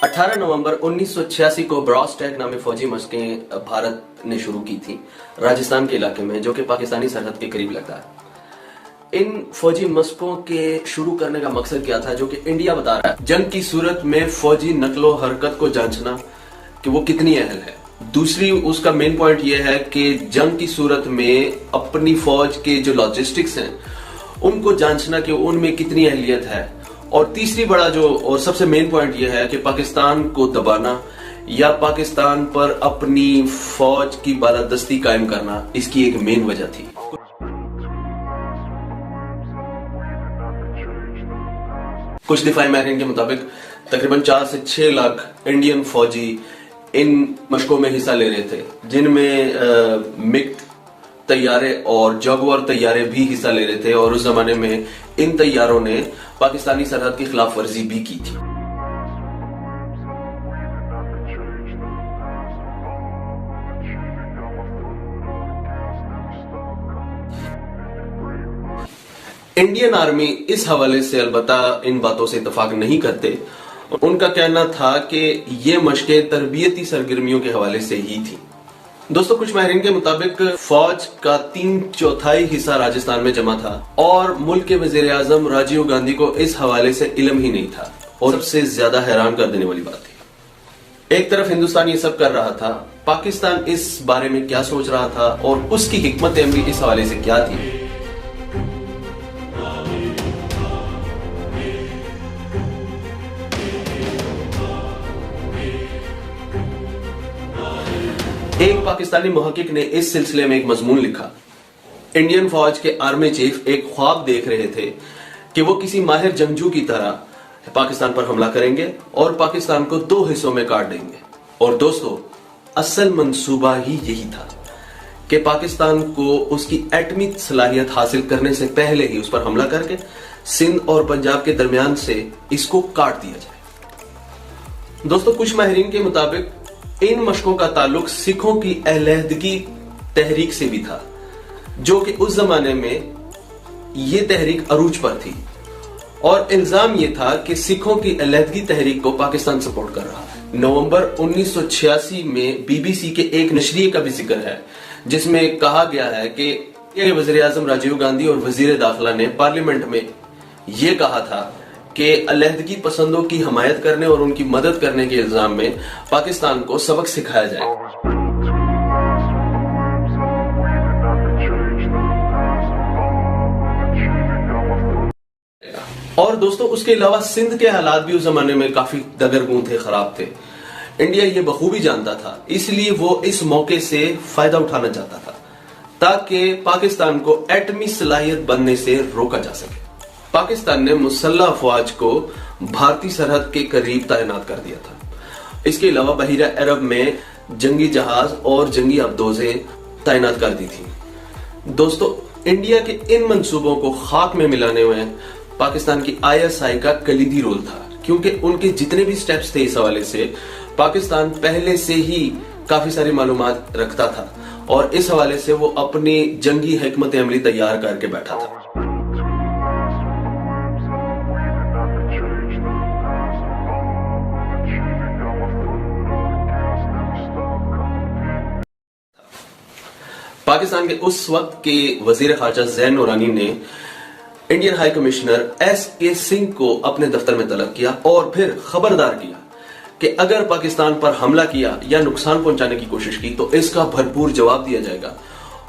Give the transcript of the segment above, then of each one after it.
18 नवंबर 1986 को ब्रॉस-टैक नामी फौजी मशकें भारत ने शुरू की थी राजस्थान के इलाके में, जो कि पाकिस्तानी सरहद के करीब लगता है। इन फौजी मशकों के शुरू करने का मकसद क्या था, जो कि इंडिया बता रहा है। जंग की सूरत में फौजी नकलो हरकत को जांचना कि वो कितनी अहल है। दूसरी उसका मेन पॉइंट ये है कि जंग की सूरत में अपनी फौज के जो लॉजिस्टिक्स हैं उनको जांचना कि उनमें कितनी अहलियत है। और तीसरी बड़ा और सबसे मेन पॉइंट यह है कि पाकिस्तान को दबाना या पाकिस्तान पर अपनी फौज की बालादस्ती कायम करना इसकी एक मेन वजह थी। कुछ दिफाई माहिरीन के मुताबिक तकरीबन 4 से 6 लाख इंडियन फौजी इन मशकों में हिस्सा ले रहे थे, जिनमें मिग तैयारे और जगुआर तैयारे भी हिस्सा ले रहे थे। और उस जमाने में इन तैयारों ने पाकिस्तानी सरहद की खिलाफ वर्जी भी की थी। इंडियन आर्मी इस हवाले से अलबत्ता इन बातों से इत्तेफाक नहीं करते। उनका कहना था कि ये मशकें तरबियती सरगर्मियों के हवाले से ही थी। दोस्तों, कुछ माहिरीन के मुताबिक फौज का 3/4 हिस्सा राजस्थान में जमा था और मुल्क के वजीर आजम राजीव गांधी को इस हवाले से इल्म ही नहीं था। और सबसे ज्यादा हैरान कर देने वाली बात थी, एक तरफ हिंदुस्तान ये सब कर रहा था, पाकिस्तान इस बारे में क्या सोच रहा था और उसकी हिकमत अमली इस हवाले से क्या थी। एक पाकिस्तानी मुहक्किक ने इस सिलसिले में एक मजमून लिखा। इंडियन फौज के आर्मी चीफ एक ख्वाब देख रहे थे कि वो किसी माहिर जंगजू की तरह पाकिस्तान पर हमला करेंगे और पाकिस्तान को 2 हिस्सों में काट देंगे। और दोस्तों, असल मंसूबा ही यही था कि पाकिस्तान को उसकी एटमी सलाहियत हासिल करने से पहले ही उस पर हमला करके सिंध और पंजाब के दरमियान से इसको काट दिया जाए। दोस्तों, कुछ माहिरीन के मुताबिक इन मशकों का ताल्लुक सिखों की अलहदगी तहरीक से भी था, जो कि उस जमाने में ये तहरीक अरूज पर थी। और इल्जाम ये था कि सिखों की अलहदगी तहरीक को पाकिस्तान सपोर्ट कर रहा है। नवंबर 1986 में बीबीसी के एक नशरिये का भी जिक्र है, जिसमें कहा गया है कि वजीर आजम राजीव गांधी और वजीर दाखिला ने पार्लियामेंट में यह कहा था कि अलहदगी पसंदों की हमायत करने और उनकी मदद करने के इल्जाम में पाकिस्तान को सबक सिखाया जाए। और दोस्तों, उसके अलावा सिंध के हालात भी उस जमाने में काफी दगरगूं थे, खराब थे। इंडिया ये बखूबी जानता था, इसलिए वो इस मौके से फायदा उठाना चाहता था ताकि पाकिस्तान को एटमी सलाहियत बनने से रोका जा सके। पाकिस्तान ने मुसल्लह अफवाज को भारतीय सरहद के करीब तैनात कर दिया था। इसके अलावा बहीरा अरब में जंगी जहाज और जंगी अबदोजें तैनात कर दी थी। दोस्तों, इंडिया के इन मंसूबों को खाक में मिलाने में पाकिस्तान की ISI का कलीदी रोल था, क्योंकि उनके जितने भी स्टेप्स थे इस हवाले से पाकिस्तान पहले से ही काफी सारी मालूमात रखता था और इस हवाले से वो अपनी जंगी हिकमत अमली तैयार करके बैठा था। पाकिस्तान के उस वक्त के वजीर खारजा ज़ैन नूरानी ने Indian high commissioner SK Singh को अपने दफ्तर में तलब किया और फिर खबरदार किया कि अगर पाकिस्तान पर हमला किया या नुकसान पहुंचाने की कोशिश की तो इसका भरपूर जवाब दिया जाएगा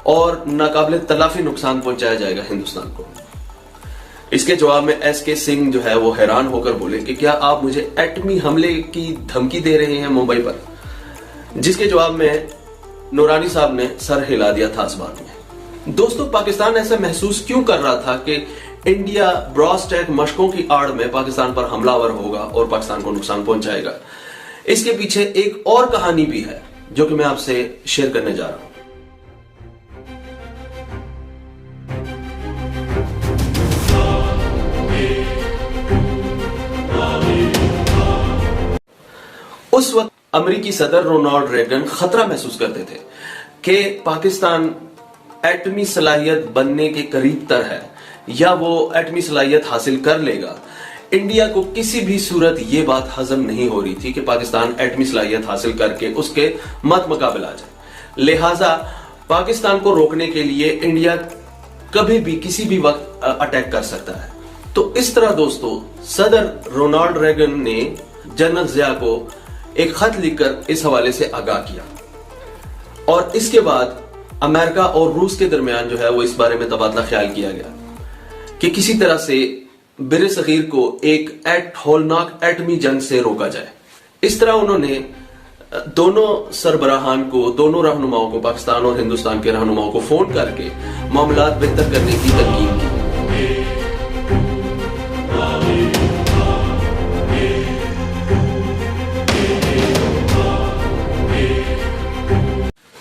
और नाकाबिले तलाफी नुकसान पहुंचाया जाएगा हिंदुस्तान को। इसके जवाब में SK सिंह जो है वो हैरान होकर बोले कि क्या आप मुझे एटमी हमले की धमकी दे रहे हैं मुंबई पर, जिसके जवाब में नूरानी साहब ने सर हिला दिया था इस बात में। दोस्तों, पाकिस्तान ऐसा महसूस क्यों कर रहा था कि इंडिया ब्रॉस-टैक मशकों की आड़ में पाकिस्तान पर हमलावर होगा और पाकिस्तान को नुकसान पहुंचाएगा? इसके पीछे एक और कहानी भी है जो कि मैं आपसे शेयर करने जा रहा हूं। उस वक्त अमेरिकी सदर रोनाल्ड रेगन खतरा महसूस करते थे कि पाकिस्तान एटमी सलाहियत बनने के करीब तर है या वो एटमी सलाहियत हासिल कर लेगा। इंडिया को किसी भी सूरत ये बात हजम नहीं हो रही थी कि पाकिस्तान एटमी सलाहियत हासिल करके उसके मत मुकाबला आ जाए। लिहाजा पाकिस्तान को रोकने के लिए इंडिया कभी भी किसी भी वक्त अटैक कर सकता है। तो इस तरह दोस्तों सदर रोनाल्ड रेगन ने जनरल जिया को एक खत लिखकर इस हवाले से आगाह किया और इसके बाद अमेरिका और रूस के दरमियान जो है वो इस बारे में तबादला ख्याल किया गया कि किसी तरह से बिर सगीर को एक होलनाक एटमी जंग से रोका जाए। इस तरह उन्होंने दोनों सरबराहान को, दोनों रहनुमाओं को, पाकिस्तान और हिंदुस्तान के रहनुमाओं को फोन करके मामलात बेहतर करने की तलकीन की।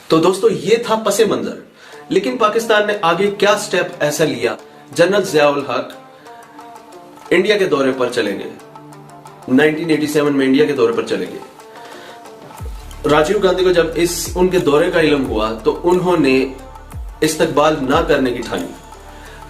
तो दोस्तों ये था पसे मंजर, लेकिन पाकिस्तान ने आगे क्या स्टेप ऐसा लिया। जनरल जियाउल हक इंडिया के दौरे पर चले गए, 1987 में इंडिया के दौरे पर चले गए। राजीव गांधी को जब उनके दौरे का इल्म हुआ तो उन्होंने इस्तकबाल ना करने की ठानी।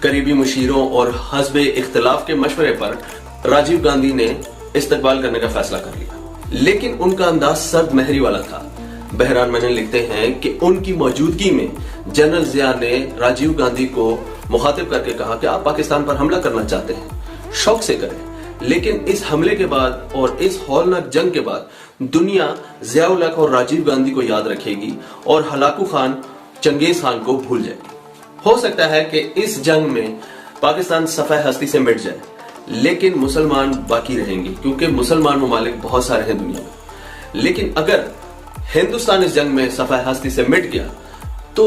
करीबी मुशीरों और हस्बे इख्तिलाफ के मशवरे पर राजीव गांधी ने इस्तकबाल करने का फैसला कर लिया, लेकिन उनका अंदाज सर्द महरी वाला था। बहरान मैंने लिखते हैं कि उनकी मौजूदगी में जनरल जिया ने राजीव गांधी को मुखातिब करके कहा कि आप पाकिस्तान पर हमला करना चाहते हैं, शौक से करें, लेकिन इस हमले के बाद और इस हौलनाक जंग के बाद दुनिया जियाउल हक और राजीव गांधी को याद रखेगी और हलाकू खान चंगेज खान को भूल जाएगी। हो सकता है कि इस जंग में पाकिस्तान सफेद हस्ती से मिट जाए, लेकिन मुसलमान बाकी रहेंगे क्योंकि मुसलमान ममालिक बहुत सारे हैं दुनिया में। लेकिन अगर हिंदुस्तान इस जंग में सफेद हस्ती से मिट गया तो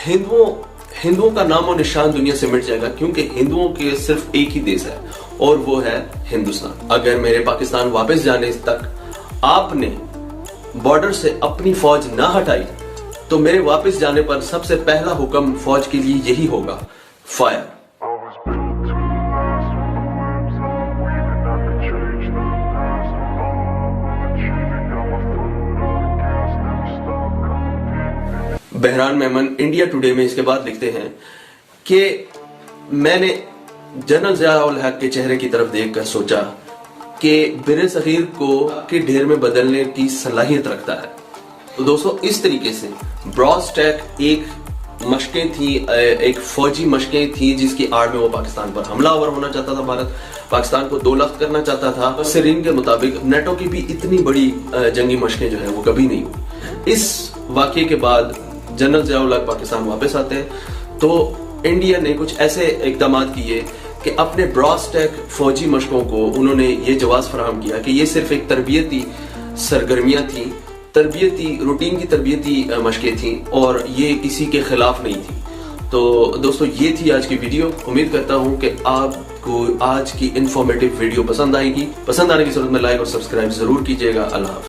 हिंदुओं का नाम और निशान दुनिया से मिट जाएगा, क्योंकि हिंदुओं के सिर्फ एक ही देश है और वो है हिंदुस्तान। अगर मेरे पाकिस्तान वापस जाने तक आपने बॉर्डर से अपनी फौज ना हटाई तो मेरे वापस जाने पर सबसे पहला हुक्म फौज के लिए यही होगा, फायर। बहरान मेमन इंडिया टुडे में इसके बाद लिखते हैं कि मैंने जनरल जियाउल हक के चेहरे की तरफ देखकर सोचा कि बिर सगीर को के ढेर में बदलने की सलाहियत रखता है। तो दोस्तों इस तरीके से ब्रॉस्टैक एक मशकें थी, एक फौजी मशकें थी जिसकी आड़ में वो पाकिस्तान पर हमलावर होना चाहता था। भारत पाकिस्तान को दो लख्त करना चाहता था। सिरीन के मुताबिक नेटो की भी इतनी बड़ी जंगी मशकें जो है वो कभी नहीं हुई। इस वाकये के बाद जनरल जियाउल हक पाकिस्तान वापस आते हैं तो इंडिया ने कुछ ऐसे इकदाम किए कि अपने ब्रॉस्टैक फौजी मशकों को उन्होंने ये जवाब फराहम किया कि ये सिर्फ एक तरबियती सरगर्मियां थी, तरबियती रूटीन की तरबियती मशकें थी और ये किसी के खिलाफ नहीं थी। तो दोस्तों ये थी आज की वीडियो। उम्मीद करता हूँ कि आपको आज की इंफॉर्मेटिव वीडियो पसंद आएगी। पसंद आने की सूरत में लाइक और सब्सक्राइब जरूर कीजिएगा। अल्लाह हाफ़िज़।